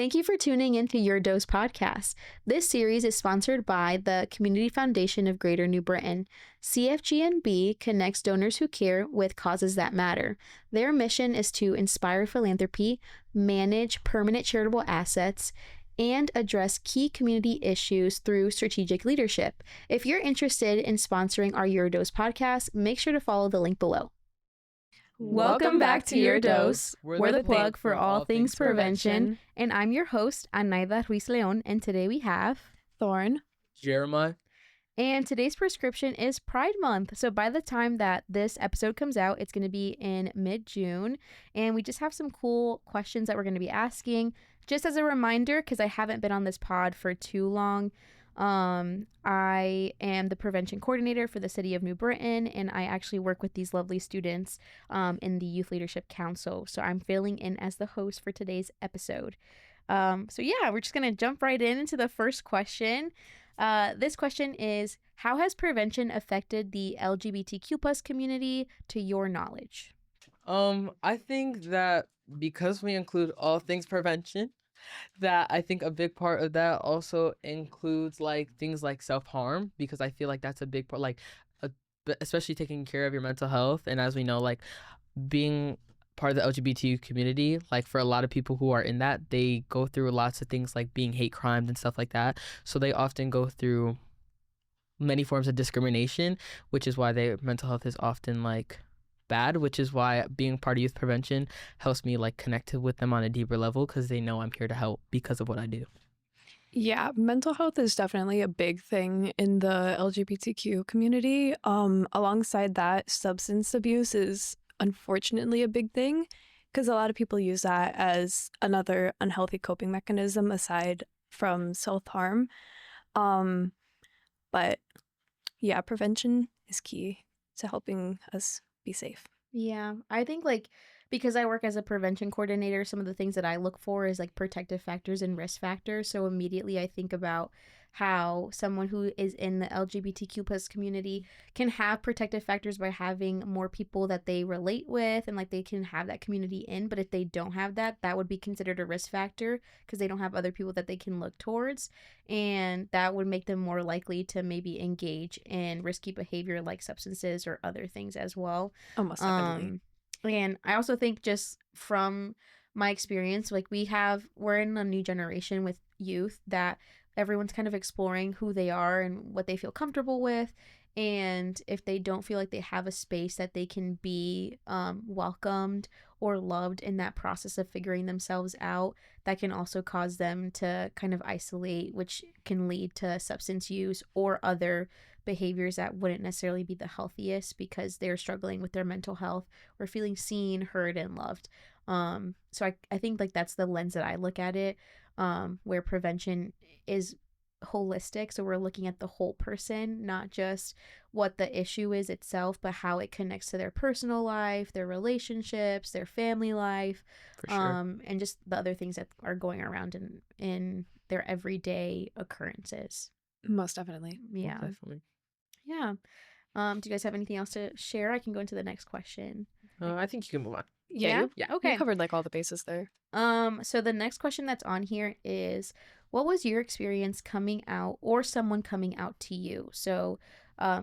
Thank you for tuning into Your Dose podcast. This series is sponsored by the Community Foundation of Greater New Britain. CFGNB connects donors who care with causes that matter. Their mission is to inspire philanthropy, manage permanent charitable assets, and address key community issues through strategic leadership. If you're interested in sponsoring our Your Dose podcast, make sure to follow the link below. Welcome back to Your Dose. We're the plug for all things prevention. And I'm your host, Anaida Ruiz Leon. And today we have Thorn, Jeremiah. And today's prescription is Pride Month. So by the time that this episode comes out, it's going to be in mid-June. And we just have some cool questions that we're going to be asking. Just as a reminder, because I haven't been on this pod for too long, I am the prevention coordinator for the city of New Britain, and I actually work with these lovely students in the Youth Leadership Council. So I'm filling in as the host for today's episode. We're just going to jump right into the first question. This question is, how has prevention affected the LGBTQ plus community to your knowledge? I think that because we include all things prevention, that I think a big part of that also includes like things like self-harm, because I feel like that's a big part, like especially taking care of your mental health. And as we know, like being part of the LGBT community, like for a lot of people who are in that, they go through lots of things like being hate crimes and stuff like that. So they often go through many forms of discrimination, which is why their mental health is often like bad, which is why being part of youth prevention helps me like connect with them on a deeper level, because they know I'm here to help because of what I do. Yeah, mental health is definitely a big thing in the LGBTQ community. Alongside that, substance abuse is unfortunately a big thing, because a lot of people use that as another unhealthy coping mechanism aside from self-harm. But yeah, prevention is key to helping us be safe. Yeah, I think because I work as a prevention coordinator, some of the things that I look for is like protective factors and risk factors. So immediately I think about how someone who is in the LGBTQ plus community can have protective factors by having more people that they relate with and like they can have that community in. But if they don't have that, that would be considered a risk factor because they don't have other people that they can look towards. And that would make them more likely to maybe engage in risky behavior like substances or other things as well. Almost definitely. And I also think just from my experience, like we're in a new generation with youth that everyone's kind of exploring who they are and what they feel comfortable with. And if they don't feel like they have a space that they can be welcomed or loved in that process of figuring themselves out, that can also cause them to kind of isolate, which can lead to substance use or other behaviors that wouldn't necessarily be the healthiest because they're struggling with their mental health or feeling seen, heard, and loved. So I think like that's the lens that I look at it, where prevention is holistic. So we're looking at the whole person, not just what the issue is itself, but how it connects to their personal life, their relationships, their family life, For sure. and just the other things that are going around in their everyday occurrences. Most definitely. Yeah. Definitely. Yeah. Do you guys have anything else to share? I can go into the next question. I think you can move on. Yeah? Okay. You covered like all the bases there. So the next question that's on here is, what was your experience coming out or someone coming out to you? So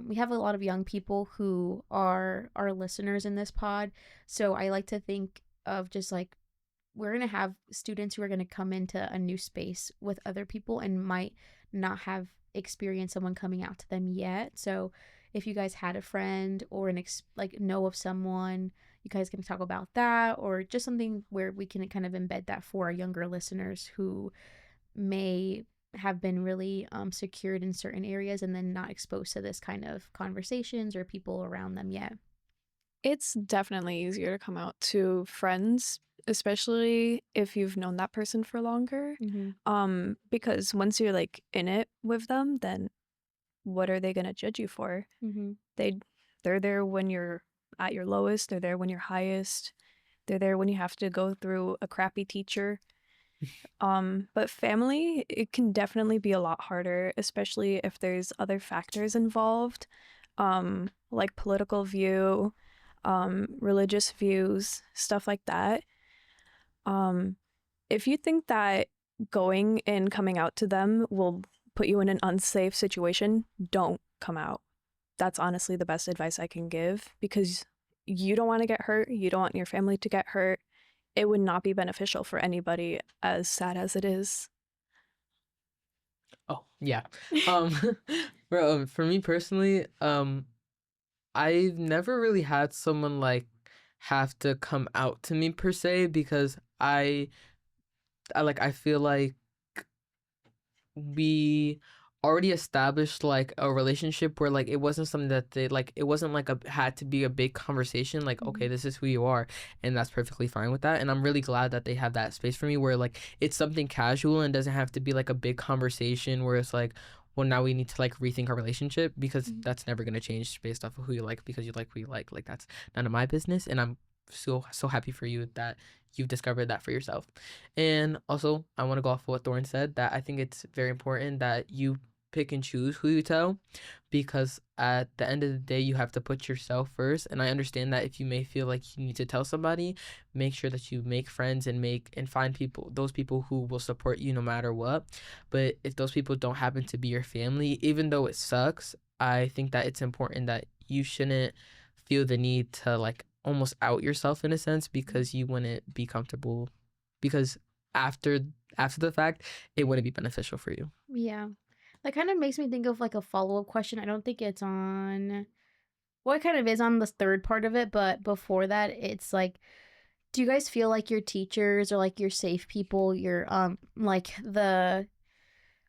we have a lot of young people who are our listeners in this pod. So I like to think of just like, we're going to have students who are going to come into a new space with other people and might not have experienced someone coming out to them yet. So if you guys had a friend or know of someone, you guys can talk about that, or just something where we can kind of embed that for our younger listeners who may have been really secured in certain areas and then not exposed to this kind of conversations or people around them yet. It's definitely easier to come out to friends, especially if you've known that person for longer. Mm-hmm. Because once you're like in it with them, then what are they going to judge you for? Mm-hmm. They're there when you're at your lowest. They're there when you're highest. They're there when you have to go through a crappy teacher. But family, it can definitely be a lot harder, especially if there's other factors involved, like political view, religious views, stuff like that. If you think that going and coming out to them will put you in an unsafe situation, don't come out. That's honestly the best advice I can give, because you don't want to get hurt. You don't want your family to get hurt. It would not be beneficial for anybody, as sad as it is. Oh, yeah. Um, for me personally, I've never really had someone like have to come out to me per se, because I feel like we already established like a relationship where like it wasn't something that they like, it wasn't like a had to be a big conversation, like okay, this is who you are, and that's perfectly fine with that. And I'm really glad that they have that space for me where like it's something casual and doesn't have to be like a big conversation where it's like, well, now we need to like rethink our relationship, because that's never going to change based off of who you like, because you like who you like that's none of my business. And I'm so happy for you that you've discovered that for yourself. And also, I want to go off of what Thorne said, that I think it's very important that you pick and choose who you tell, because at the end of the day, you have to put yourself first. And I understand that if you may feel like you need to tell somebody, make sure that you make friends and find people, those people who will support you no matter what. But if those people don't happen to be your family, even though it sucks, I think that it's important that you shouldn't feel the need to like almost out yourself in a sense, because you wouldn't be comfortable, because after the fact, it wouldn't be beneficial for you. Yeah. That kind of makes me think of like a follow-up question. I don't think it's on, well, it kind of is on the third part of it, but before that, it's like, do you guys feel like your teachers or like your safe people, your like the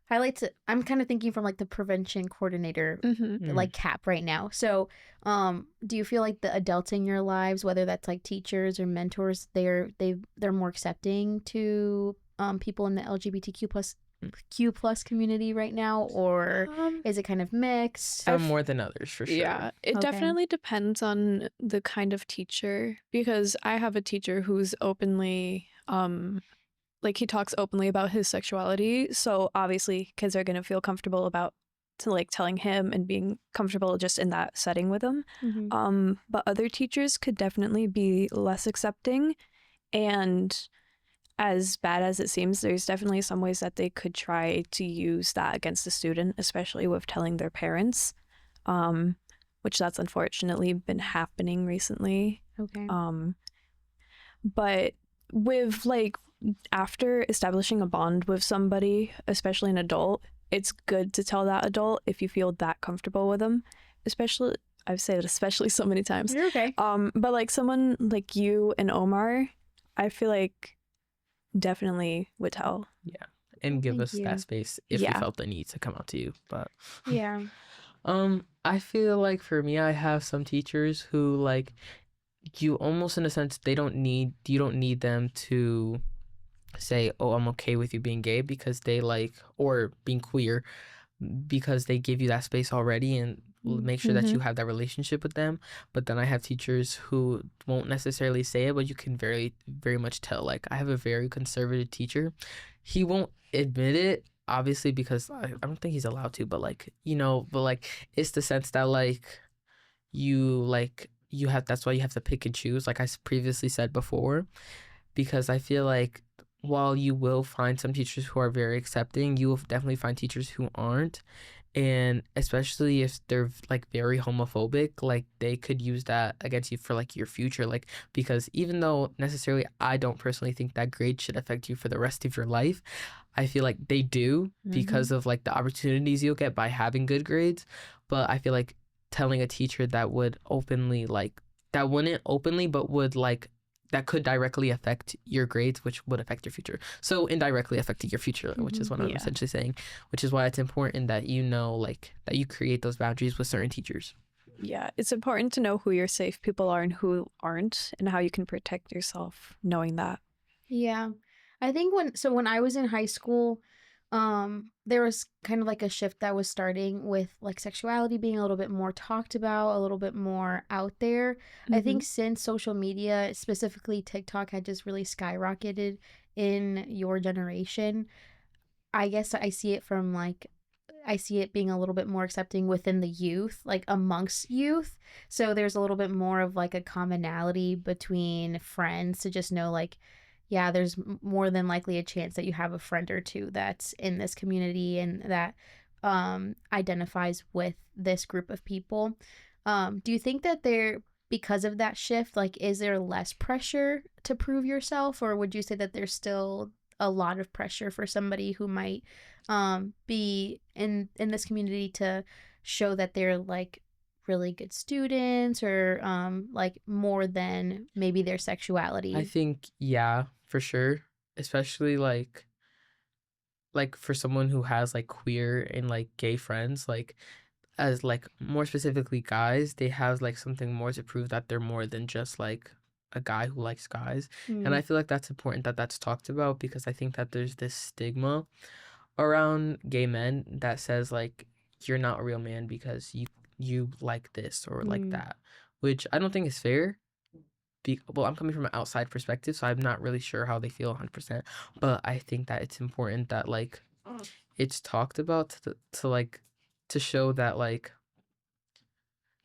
highlights, I'm kind of thinking from like the prevention coordinator like cap right now. So do you feel like the adults in your lives, whether that's like teachers or mentors, they're more accepting to people in the LGBTQ plus community right now, or is it kind of mixed? Some more than others, for sure. Yeah, it Okay. definitely depends on the kind of teacher, because I have a teacher who's openly like he talks openly about his sexuality, so obviously kids are going to feel comfortable about to like telling him and being comfortable just in that setting with him. But other teachers could definitely be less accepting, and as bad as it seems, there's definitely some ways that they could try to use that against the student, especially with telling their parents, which that's unfortunately been happening recently. Okay. But with like after establishing a bond with somebody, especially an adult, it's good to tell that adult if you feel that comfortable with them. Especially, I've said especially so many times. You're okay. But like someone like you and Omar, I feel like definitely would tell. Yeah, and give Thank us you. that space if you felt the need to come out to you. But Yeah. I feel like for me, I have some teachers who like, you almost in a sense, you don't need them to say, oh, I'm okay with you being gay, because they like, or being queer, because they give you that space already and make sure that you have that relationship with them. But then I have teachers who won't necessarily say it, but you can very, very much tell. Like, I have a very conservative teacher. He won't admit it, obviously, because I don't think he's allowed to, but like, but like, it's the sense that like, you have, that's why you have to pick and choose, like I previously said before, because I feel like while you will find some teachers who are very accepting, you will definitely find teachers who aren't. And especially if they're like very homophobic, like they could use that against you for like your future. Like, because even though necessarily I don't personally think that grade should affect you for the rest of your life, I feel like they do, because of like the opportunities you'll get by having good grades. But I feel like telling a teacher that would openly like, that wouldn't openly, but would like, that could directly affect your grades, which would affect your future. So indirectly affecting your future, which is what I'm essentially saying, which is why it's important that like that you create those boundaries with certain teachers. Yeah, it's important to know who your safe people are and who aren't, and how you can protect yourself knowing that. Yeah. I think when I was in high school, there was kind of like a shift that was starting with like sexuality being a little bit more talked about, a little bit more out there. I think since social media, specifically TikTok, had just really skyrocketed in your generation, I guess I see it being a little bit more accepting within the youth, like amongst youth. So there's a little bit more of like a commonality between friends to just know like, yeah, there's more than likely a chance that you have a friend or two that's in this community and that identifies with this group of people. Do you think that there, because of that shift, like, is there less pressure to prove yourself, or would you say that there's still a lot of pressure for somebody who might be in this community to show that they're like really good students or like more than maybe their I sexuality? think, yeah, for sure. Especially like for someone who has like queer and like gay friends, like as like more specifically guys, they have like something more to prove that they're more than just like a guy who likes guys. And Mm, I feel like that's important that that's talked about because I think that there's this stigma around gay men that says like you're not a real man because you like this or like mm, that, which I don't think is fair. Well, I'm coming from an outside perspective, so I'm not really sure how they feel 100%. But I think that it's important that like it's talked about to like to show that like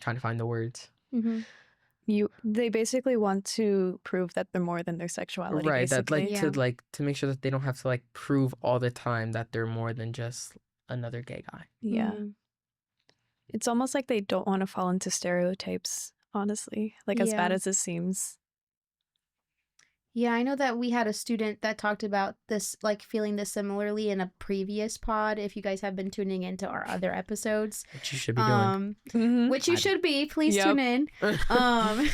trying to find the words. mm-hmm. They basically want to prove that they're more than their sexuality, Right, that basically. Yeah. like to make sure that they don't have to like prove all the time that they're more than just another gay guy. Yeah. Mm, It's almost like they don't want to fall into stereotypes, honestly. Like, as yeah. bad as it seems. Yeah, I know that we had a student that talked about this, like feeling this similarly in a previous pod. If you guys have been tuning into our other episodes, Which you should be doing. Mm-hmm. which you I- should be, please Yep. tune in. Um,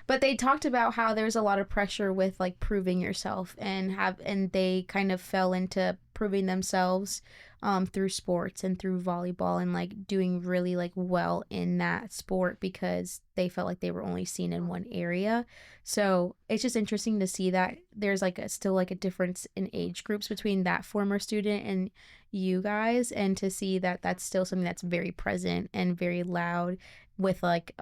but they talked about how there's a lot of pressure with like proving yourself and they kind of fell into proving themselves through sports and through volleyball and like doing really like well in that sport because they felt like they were only seen in one area. So it's just interesting to see that there's like still like a difference in age groups between that former student and you guys, and to see that that's still something that's very present and very loud with like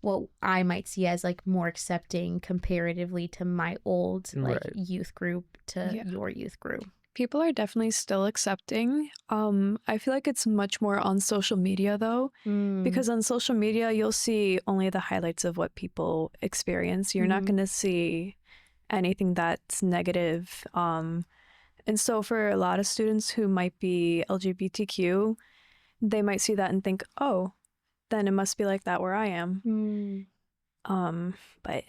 what I might see as like more accepting comparatively to my old like Right. youth group to Yeah. your youth group. People are definitely still accepting. I feel like it's much more on social media, though, because on social media, you'll see only the highlights of what people experience. You're not Mhm. going to see anything that's negative. And so for a lot of students who might be LGBTQ, they might see that and think, oh, then it must be like that where I am. Mm, But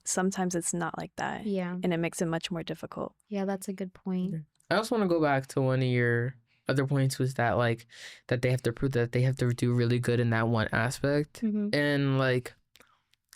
sometimes it's not like that, yeah. and it makes it much more difficult. Yeah, that's a good point. I also want to go back to one of your other points was that like that they have to prove that they have to do really good in that one aspect. Mhm. And like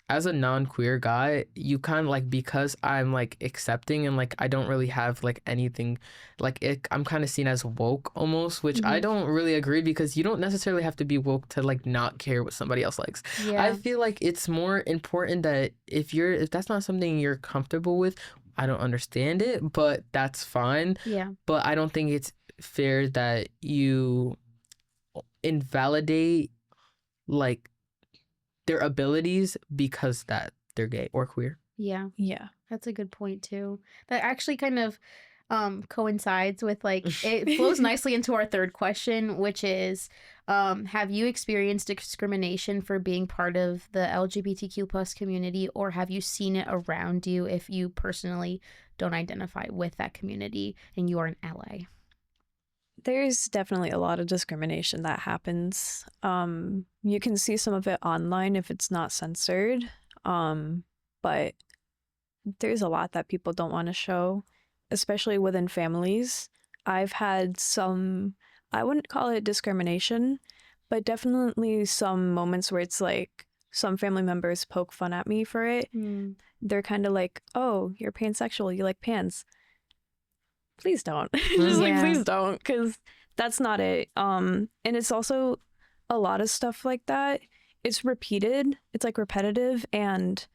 as a non-queer guy, you kind of like because I'm like accepting and like I don't really have like anything like I'm kind of seen as woke almost, which I Mhm. don't really agree because you don't necessarily have to be woke to like not care what somebody else likes. I Yeah. feel like it's more important that if that's not something you're comfortable with, I don't understand it, but that's fine. Yeah. But I don't think it's fair that you invalidate like their abilities because that they're gay or queer. Yeah. Yeah. That's a good point too. That actually kind of coincides with like it flows nicely into our third question, which is have you experienced discrimination for being part of the LGBTQ plus community, or have you seen it around you if you personally don't identify with that community and you are an ally? There's definitely a lot of discrimination that happens. You can see some of it online if it's not censored. But there's a lot that people don't want to show, especially within families. I've had some, I wouldn't call it discrimination, but definitely some moments where it's like some family members poke fun at me for it. Mm. They're kind of like, oh, you're pansexual, you like pans. Please don't. Just like, Yeah. please don't, because that's not it. And it's also a lot of stuff like that. It's repeated, it's like repetitive, and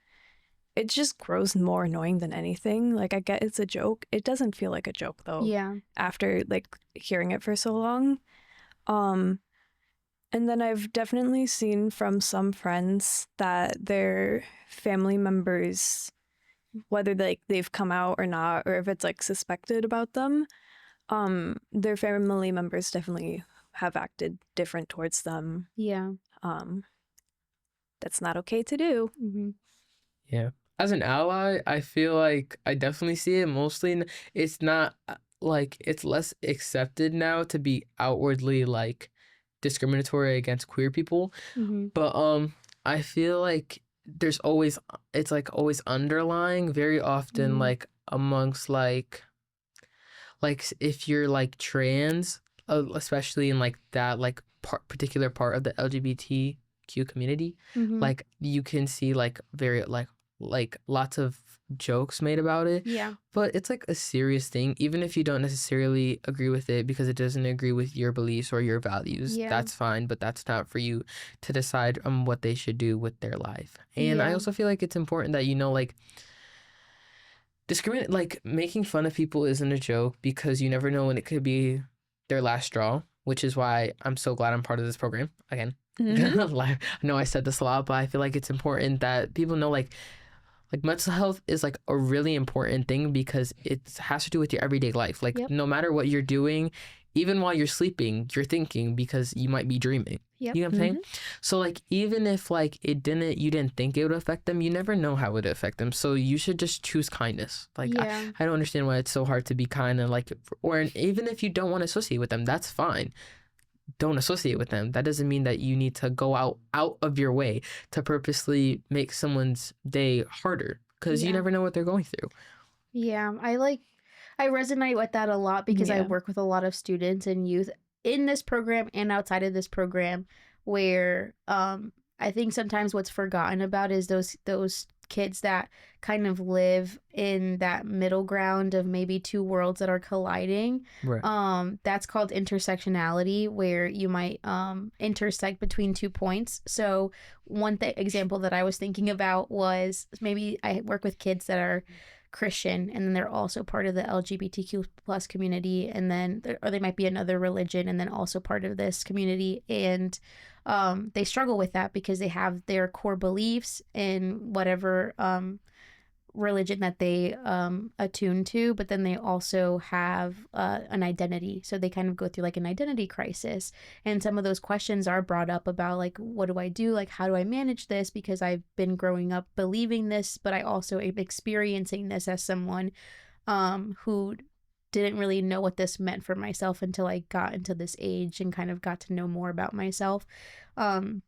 it just grows more annoying than anything. Like, I get it's a joke. It doesn't feel like a joke though Yeah. after like hearing it for so long. And then I've definitely seen from some friends that their family members, whether like they've come out or not, or if it's like suspected about them, their family members definitely have acted different towards them. Yeah. That's not okay to do. Mm-hmm. Yeah. As an ally, I feel like I definitely see it. Mostly, it's not like it's less accepted now to be outwardly like discriminatory against queer people. Mm-hmm. But I feel like there's always it's like always underlying very often Mm-hmm. like amongst if you're like trans, especially in like that like particular part of the LGBTQ community, Mm-hmm. like you can see like very like lots of jokes made about it, Yeah. but it's like a serious thing. Even if you don't necessarily agree with it because it doesn't agree with your beliefs or your values, Yeah. that's fine. But that's not for you to decide on what they should do with their life. And I Yeah. also feel like it's important that you know like discriminate like making fun of people isn't a joke because you never know when it could be their last straw, which is why I'm so glad I'm part of this program again. Mm-hmm. I know I said this a lot, but I feel like it's important that people know like mental health is like a really important thing because it has to do with your everyday life. Like Yep. no matter what you're doing, even while you're sleeping, you're thinking because you might be dreaming. Yep. You know what I'm saying? Mm-hmm. So like even if like you didn't think it would affect them, you never know how it would affect them. So you should just choose kindness. Like Yeah. I don't understand why it's so hard to be kind and like or even if you don't want to associate with them, that's fine. Don't associate with them. That doesn't mean that you need to go out of your way to purposely make someone's day harder because you Yeah. never know what they're going through. Yeah. I resonate with that a lot because I Yeah. work with a lot of students and youth in this program and outside of this program where I think sometimes what's forgotten about is those kids that kind of live in that middle ground of maybe two worlds that are colliding. Right. That's called intersectionality, where you might intersect between 2 points. So example that I was thinking about was maybe I work with kids that are Christian and then they're also part of the LGBTQ plus community, and then or they might be another religion and then also part of this community, and they struggle with that because they have their core beliefs in whatever religion that they attune to, but then they also have an identity, so they kind of go through like an identity crisis, and some of those questions are brought up about like, what do I do, like how do I manage this, because I've been growing up believing this, but I also am experiencing this as someone who didn't really know what this meant for myself until I got into this age and kind of got to know more about myself. um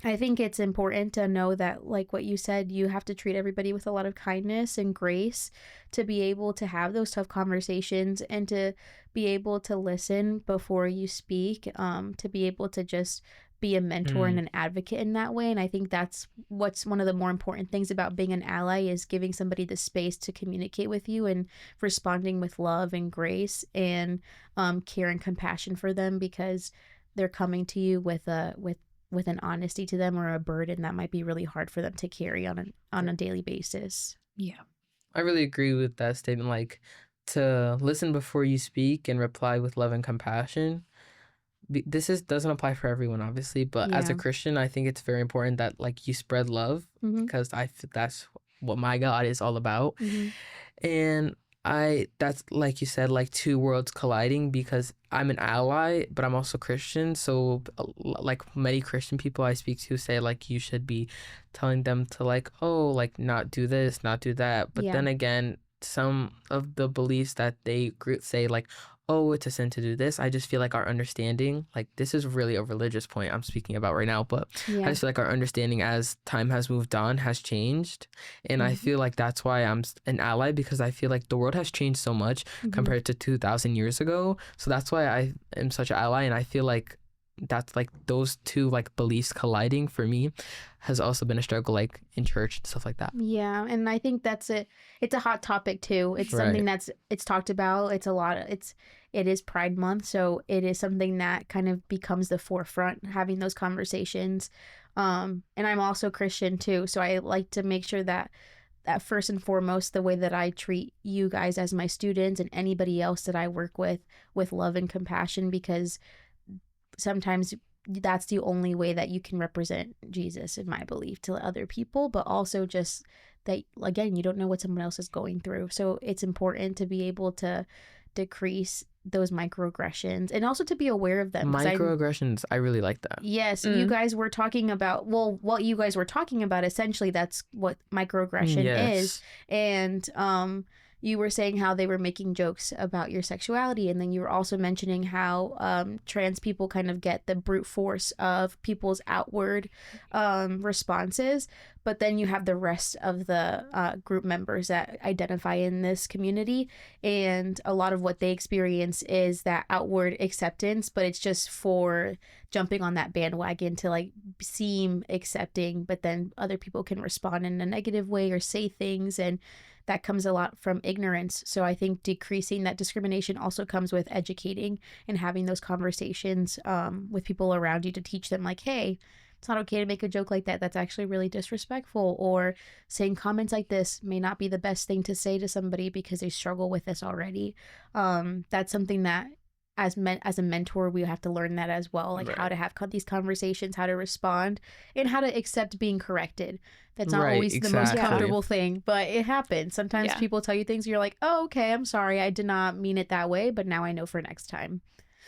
I think it's important to know that, like what you said, you have to treat everybody with a lot of kindness and grace to be able to have those tough conversations and to be able to listen before you speak, to be able to just be a mentor and Mm. an advocate in that way. And I think that's what's one of the more important things about being an ally, is giving somebody the space to communicate with you and responding with love and grace and care and compassion for them, because they're coming to you with an honesty to them or a burden that might be really hard for them to carry on a daily basis. Yeah. I really agree with that statement. Like to listen before you speak and reply with love and compassion. This is doesn't apply for everyone, obviously, but as a Yeah. Christian, I think it's very important that like you spread love Mm-hmm. because that's what my God is all about. Mm-hmm. And that's like you said, like two worlds colliding because I'm an ally, but I'm also Christian. So, like many Christian people I speak to say, like, you should be telling them to, like, oh, like, not do this, not do that. But Yeah. then again, some of the beliefs that they say, like, oh, it's a sin to do this. I just feel like our understanding, like, this is really a religious point I'm speaking about right now, but I Yeah. just feel like our understanding as time has moved on has changed. And I Mhm. feel like that's why I'm an ally, because I feel like the world has changed so much Mhm. compared to 2,000 years ago. So that's why I am such an ally. And I feel like that's like those two like beliefs colliding for me has also been a struggle, like in church and stuff like that. Yeah, and I think that's it. It's a hot topic too. It's something Right. it's talked about. It is Pride Month, so it is something that kind of becomes the forefront, having those conversations. And I'm also Christian too, so I like to make sure that first and foremost, the way that I treat you guys as my students and anybody else that I work with love and compassion, because sometimes that's the only way that you can represent Jesus, in my belief, to other people, but also just that, again, you don't know what someone else is going through. So it's important to be able to decrease those microaggressions and also to be aware of them. 'Cause Microaggressions, I really like that. yes, you guys were talking about, well, what you guys were talking about, essentially, that's what microaggression is. Yes. And you were saying how they were making jokes about your sexuality. And then you were also mentioning how trans people kind of get the brute force of people's outward responses. But then you have the rest of the group members that identify in this community. And a lot of what they experience is that outward acceptance, but it's just for jumping on that bandwagon to like seem accepting, but then other people can respond in a negative way or say things, and that comes a lot from ignorance. So I think decreasing that discrimination also comes with educating and having those conversations with people around you to teach them like, hey, it's not okay to make a joke like that. That's actually really disrespectful. Or saying comments like this may not be the best thing to say to somebody because they struggle with this already. That's something that as a mentor, we have to learn that as well, like how to have these conversations, how to respond, and how to accept being corrected. That's not always the most comfortable thing, but it happens. Sometimes people tell you things, you're like, oh, okay, I'm sorry, I did not mean it that way, but now I know for next time.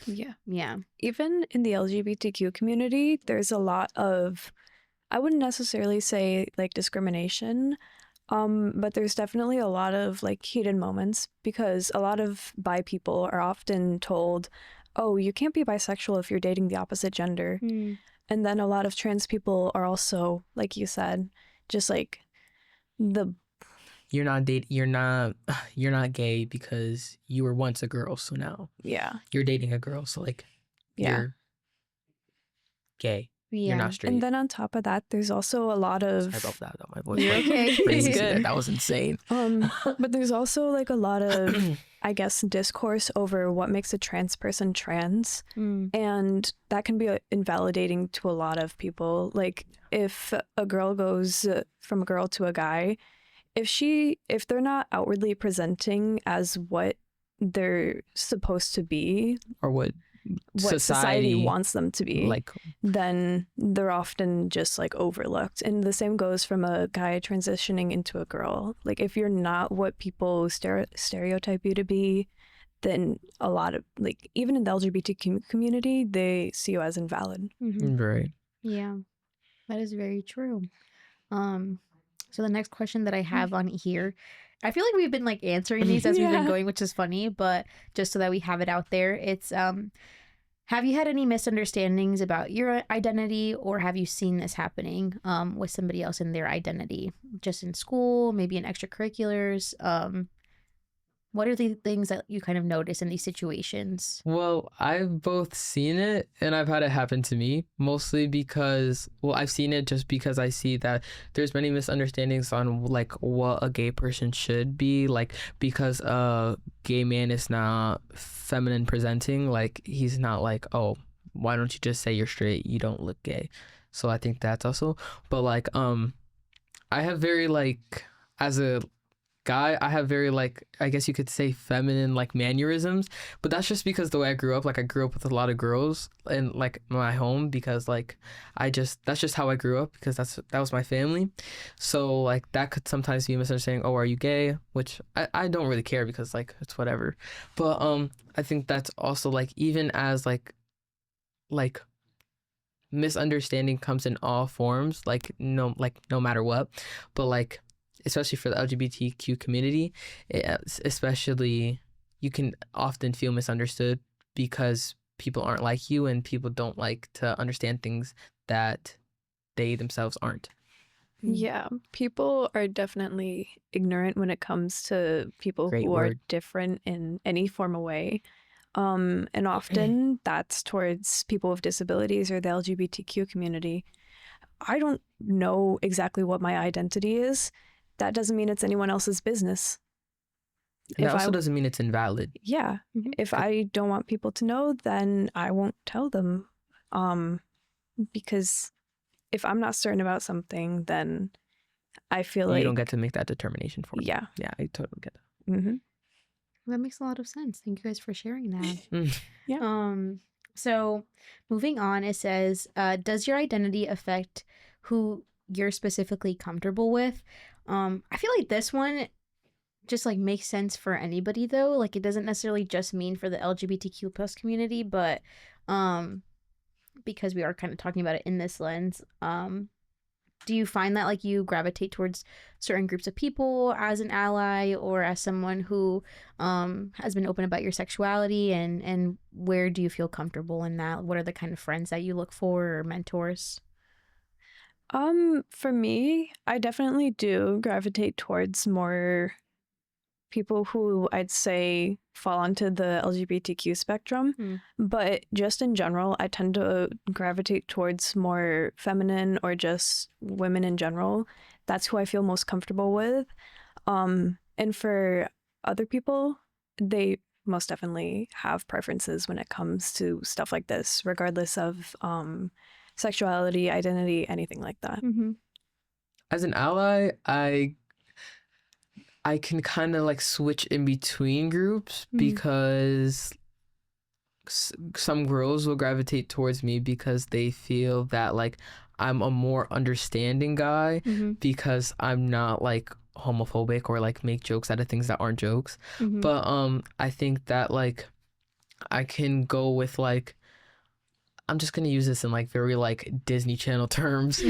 Yeah. Even in the LGBTQ community, there's a lot of, I wouldn't necessarily say like discrimination, but there's definitely a lot of like heated moments because a lot of bi people are often told, oh, you can't be bisexual if you're dating the opposite gender. And then a lot of trans people are also, like you said, just like you're not gay because you were once a girl, so now you're dating a girl, so like you're gay. You're not straight. And then on top of that, there's also a lot of... Sorry about that, though. My voice You're okay. crazy. Good. That was insane. But there's also like a lot of, I guess, discourse over what makes a trans person trans. And that can be invalidating to a lot of people. Like if a girl goes from a girl to a guy, if they're not outwardly presenting as what they're supposed to be, or what society wants them to be, like, then they're often just like overlooked. And the same goes from a guy transitioning into a girl. Like if you're not what people stereotype you to be, then a lot of, like, even in the LGBTQ community, they see you as invalid. Right. Yeah, that is very true. So the next question that I have on here, I feel like we've been like answering these as we've been going, which is funny, but just so that we have it out there, it's have you had any misunderstandings about your identity, or have you seen this happening with somebody else in their identity, just in school, maybe in extracurriculars? What are the things that you kind of notice in these situations? Well, I've both seen it and I've had it happen to me, mostly because, well, I've seen it just because I see that there's many misunderstandings on like what a gay person should be, like because a gay man is not feminine presenting, like he's not like, oh, why don't you just say you're straight? You don't look gay. So I think that's also, but like, I have very like, as a guy, I have very like, I guess you could say feminine like mannerisms, but that's just because the way I grew up, like I grew up with a lot of girls in like my home, because like that's just how I grew up, because that was my family. So like that could sometimes be a misunderstanding, oh, are you gay? Which I don't really care, because like it's whatever. But I think that's also like, even as like misunderstanding comes in all forms, like no matter what, but like especially for the LGBTQ community, especially, you can often feel misunderstood because people aren't like you and people don't like to understand things that they themselves aren't. Yeah, people are definitely ignorant when it comes to people who are different in any form of way. And often that's towards people with disabilities or the LGBTQ community. I don't know exactly what my identity is. That doesn't mean it's anyone else's business. And that also doesn't mean it's invalid. Yeah. If I don't want people to know, then I won't tell them. Because if I'm not certain about something, then I feel like... You don't get to make that determination for me. Yeah. Yeah, I totally get that. That makes a lot of sense. Thank you guys for sharing that. Yeah. So moving on, it says, does your identity affect who you're specifically comfortable with? I feel like this one just like make sense for anybody though. Like it doesn't necessarily just mean for the LGBTQ plus community, but because we are kind of talking about it in this lens, do you find that like you gravitate towards certain groups of people as an ally or as someone who has been open about your sexuality, and where do you feel comfortable in that? What are the kind of friends that you look for or mentors? For me, I definitely do gravitate towards more people who I'd say fall onto the LGBTQ spectrum. But just in general, I tend to gravitate towards more feminine or just women in general. That's who I feel most comfortable with. And for other people, they most definitely have preferences when it comes to stuff like this, regardless of sexuality, identity, anything like that. As an ally, I can kind of like switch in between groups because some girls will gravitate towards me because they feel that like I'm a more understanding guy because I'm not like homophobic or like make jokes out of things that aren't jokes. But I think that like I can go with like, I'm just gonna use this in like very like Disney Channel terms.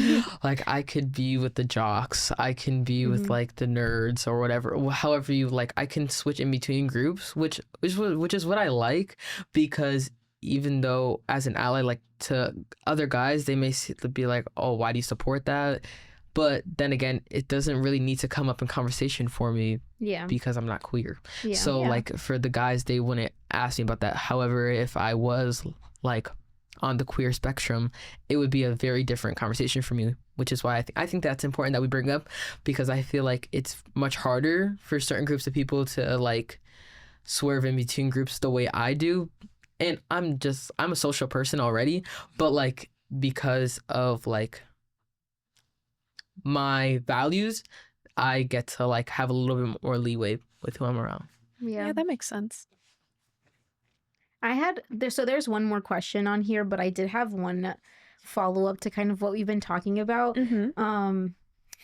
Like I could be with the jocks, I can be with like the nerds or whatever. However you like, I can switch in between groups, which is what I like, because even though as an ally, like to other guys, they may be like, "Oh, why do you support that?" But then again, it doesn't really need to come up in conversation for me because I'm not queer. So like for the guys, they wouldn't ask me about that. However, if I was like on the queer spectrum, it would be a very different conversation for me, which is why I think that's important that we bring up, because I feel like it's much harder for certain groups of people to like swerve in between groups the way I do. And I'm a social person already, but like because of like my values, I get to like have a little bit more leeway with who I'm around. Yeah, that makes sense. There's one more question on here, but I did have one follow up to kind of what we've been talking about.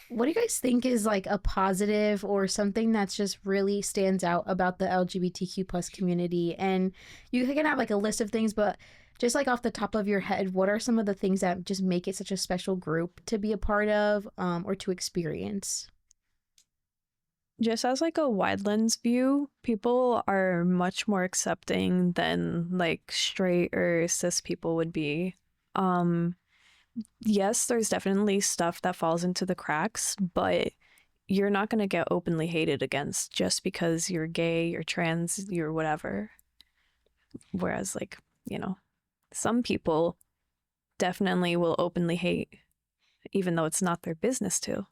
What do you guys think is like a positive or something that's just really stands out about the LGBTQ plus community? And you can have like a list of things, but just like off the top of your head, what are some of the things that just make it such a special group to be a part of, or to experience? Just as like a wide lens view, people are much more accepting than like straight or cis people would be. Yes, there's definitely stuff that falls into the cracks, but you're not going to get openly hated against just because you're gay, you're trans, you're whatever. Whereas like, you know, some people definitely will openly hate, even though it's not their business to.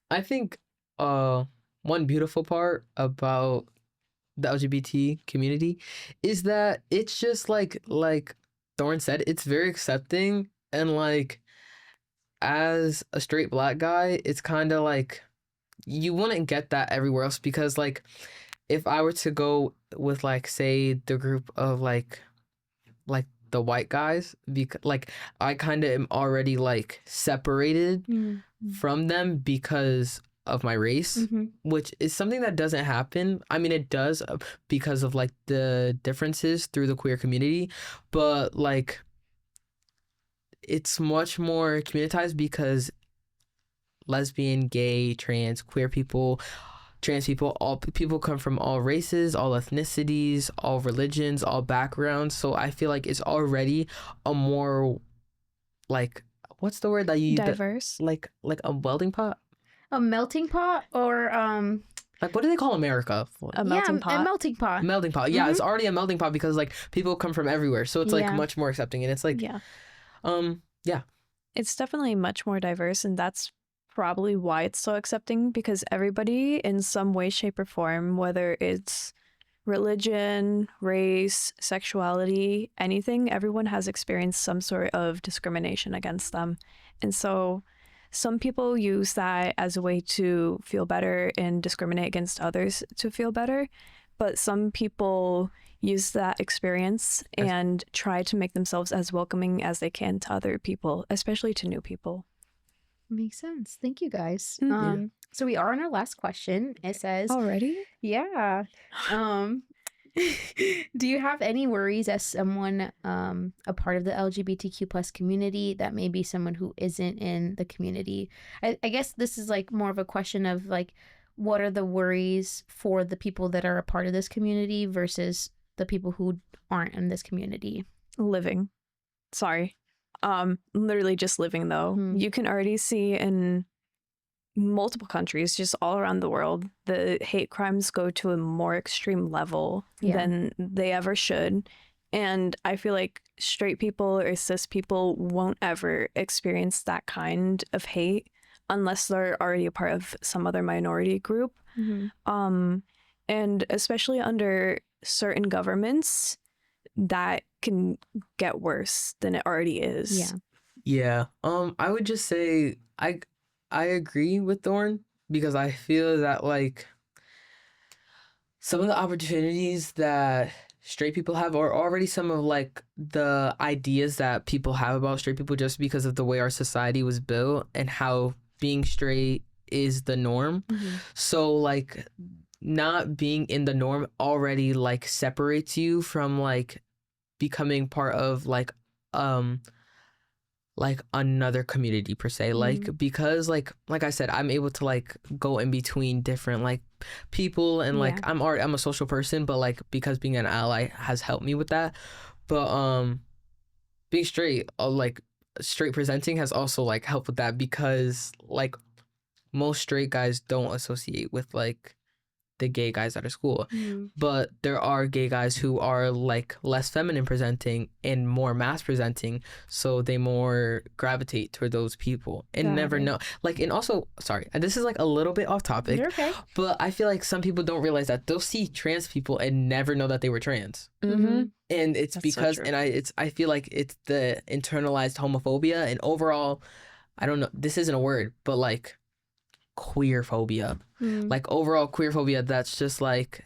I think one beautiful part about the LGBT community is that it's just like Thorne said, it's very accepting, and like as a straight black guy, it's kind of like you wouldn't get that everywhere else, because like if I were to go with like say the group of like the white guys, because like I kind of am already like separated from them because of my race, which is something that doesn't happen. I mean, it does because of like the differences through the queer community, but like it's much more communitized because lesbian, gay, trans, queer people, trans people, all people come from all races, all ethnicities, all religions, all backgrounds. So I feel like it's already a more like, what's the word that you diverse, like a melting pot, a melting pot, or like what do they call America? A melting pot. A melting pot. Melting pot. Yeah, it's already a melting pot because like people come from everywhere, so it's like much more accepting, and it's like it's definitely much more diverse, and that's probably why it's so accepting, because everybody in some way, shape, or form, whether it's religion, race, sexuality, anything, everyone has experienced some sort of discrimination against them. And so some people use that as a way to feel better and discriminate against others to feel better. But some people use that experience and try to make themselves as welcoming as they can to other people, especially to new people. Makes sense. Thank you guys. Mhm. So we are on our last question. It says, Already? yeah. Um, do you have any worries as someone a part of the LGBTQ plus community that may be someone who isn't in the community? I guess this is like more of a question of like, what are the worries for the people that are a part of this community versus the people who aren't in this community? Living. Sorry. Literally just living though. Mhm. You can already see in multiple countries, just all around the world, the hate crimes go to a more extreme level Yeah. than they ever should. And I feel like straight people or cis people won't ever experience that kind of hate unless they're already a part of some other minority group. Mhm. And especially under certain governments, that can get worse than it already is. Yeah. Yeah. I would just say I agree with Thorn because I feel that like some of the opportunities that straight people have are already some of like the ideas that people have about straight people just because of the way our society was built and how being straight is the norm. Mhm. So like not being in the norm already like separates you from like becoming part of like another community per se, like because like I said, I'm able to like go in between different like people and like Yeah. I'm a social person, but like because being an ally has helped me with that. But being straight, like straight presenting has also like helped with that because like most straight guys don't associate with like the gay guys at our school. Mhm. But there are gay guys who are like less feminine presenting and more mass presenting, so they more gravitate toward those people and Got never it. know. Like, and also, sorry, and this is like a little bit off topic, You're okay. but I feel like some people don't realize that they'll see trans people and never know that they were trans. Mm-hmm. And it's That's so because, true. and I feel like it's the internalized homophobia and overall, I don't know, this isn't a word, but like queer phobia, Mhm. like overall queer phobia that's just like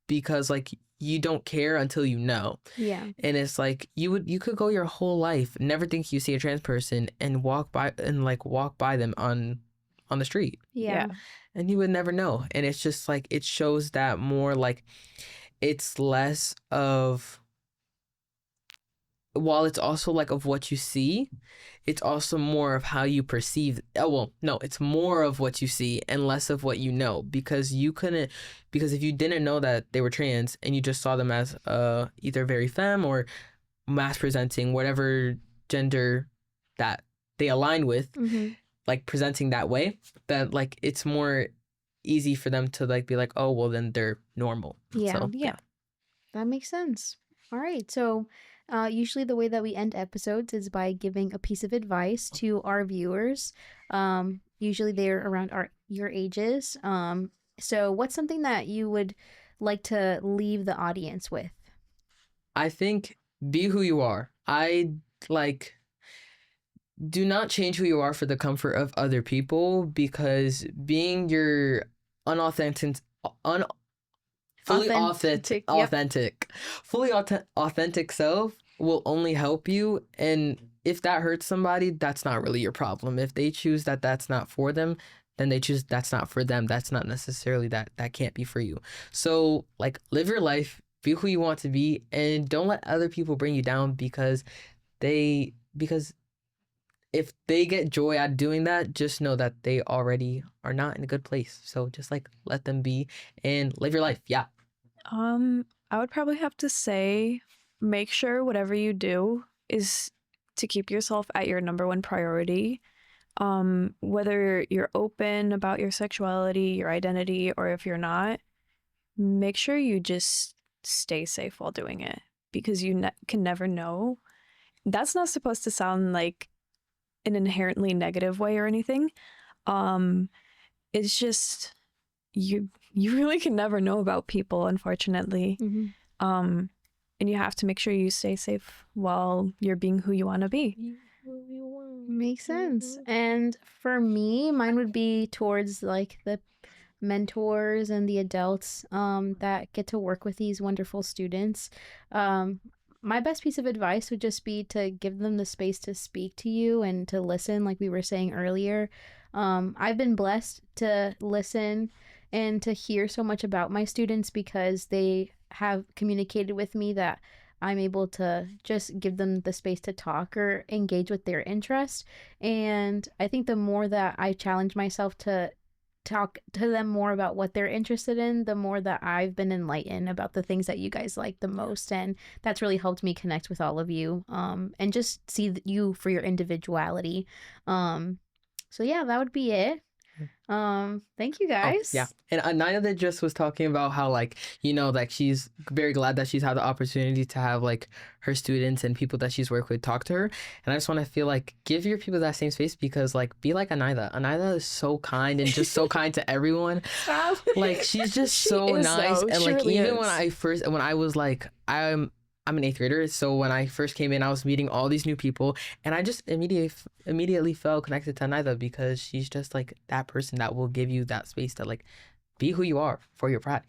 because like you don't care until you know. Yeah. And it's like you could go your whole life never think you see a trans person and walk by them on the street Yeah. and you would never know. And it's just like it shows that more like it's less of, while it's also like of what you see, it's also more of how you perceive. Oh well, no, it's more of what you see and less of what you know because you couldn't, because if you didn't know that they were trans and you just saw them as either very femme or mass presenting whatever gender that they align with, Mhm. like presenting that way, then like it's more easy for them to like be like, oh well, then they're normal. Yeah. So Yeah. That makes sense. All right. So, usually the way that we end episodes is by giving a piece of advice to our viewers. Usually they're around your ages. So what's something that you would like to leave the audience with? I think be who you are. I like do not change who you are for the comfort of other people because being your unauthentic un fully Authentic. Yep. authentic self will only help you. And if that hurts somebody, that's not really your problem. If they choose that that's not for them, then they choose that's not for them. That's not necessarily that can't be for you. So like live your life, be who you want to be, and don't let other people bring you down because if they get joy out of doing that, just know that they already are not in a good place. So just like let them be and live your life. Yeah. I would probably have to say make sure whatever you do is to keep yourself at your number one priority. Whether you're open about your sexuality, your identity, or if you're not, make sure you just stay safe while doing it because you can never know. That's not supposed to sound like an inherently negative way or anything. It's just you really can never know about people, unfortunately. Mhm. And you have to make sure you stay safe while you're being who you want to be. Makes sense. And for me, mine would be towards like the mentors and the adults that get to work with these wonderful students. Um, My best piece of advice would just be to give them the space to speak to you and to listen, like we were saying earlier. I've been blessed to listen and to hear so much about my students because they have communicated with me that I'm able to just give them the space to talk or engage with their interest. And I think the more that I challenge myself to talk to them more about what they're interested in, the more that I've been enlightened about the things that you guys like the most. And that's really helped me connect with all of you, and just see you for your individuality. So yeah, that would be it. Thank you Oh, guys. yeah. And Anaya that just was talking about how, like, like she's very glad that she's had the opportunity to have, like, her students and people that she's worked with talk to her. And I just want to feel like, give your people that same space because, like, be like Anaya. Anaya is so kind and just so kind to everyone. Stop. Like, she's just She so is, nice. though. And, She like, really even is. when I was, like, I'm an 8th grader, so when I first came in, I was meeting all these new people, and I just immediately felt connected to Nida because she's just like that person that will give you that space to like be who you are for your pride.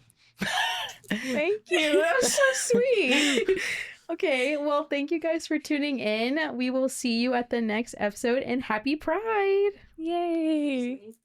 Thank you. That was so sweet. Okay, well, thank you guys for tuning in. We will see you at the next episode, and happy Pride. Yay.